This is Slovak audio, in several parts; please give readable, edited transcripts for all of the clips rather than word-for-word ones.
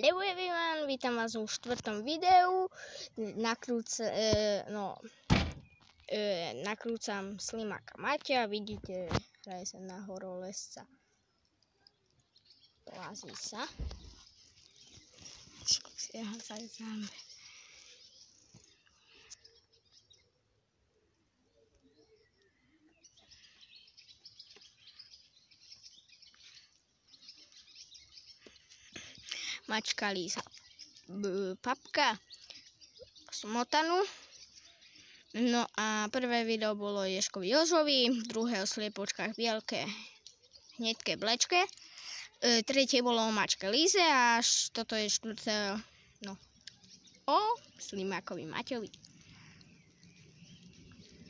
Hello everyone, vítam vás v 4. videu. Nakrúcam Slimáka Maťa, vidíte, hraje sa na horolezca. Plazí sa. Mačka líza papka smotanu. No a prvé video bolo Ježkovi Jožovi, druhé o sliepočkách Bielke Hnedke Blečke, tretie bolo o mačke Líze a toto je štvrté o Slimákovi Maťovi.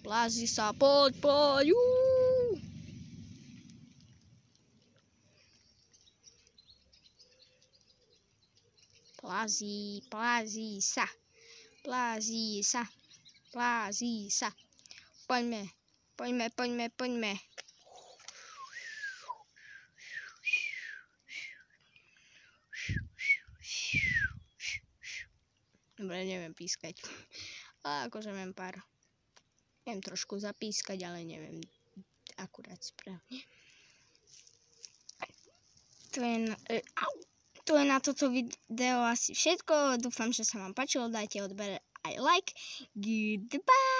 Plazí sa, poď, Plazí sa. Poďme. Dobre, neviem pískať. Ale akože viem Viem trošku zapískať, ale neviem akurát správne. To je na toto video asi všetko. Dúfam, že sa vám páčilo. Dajte odber aj like. Goodbye.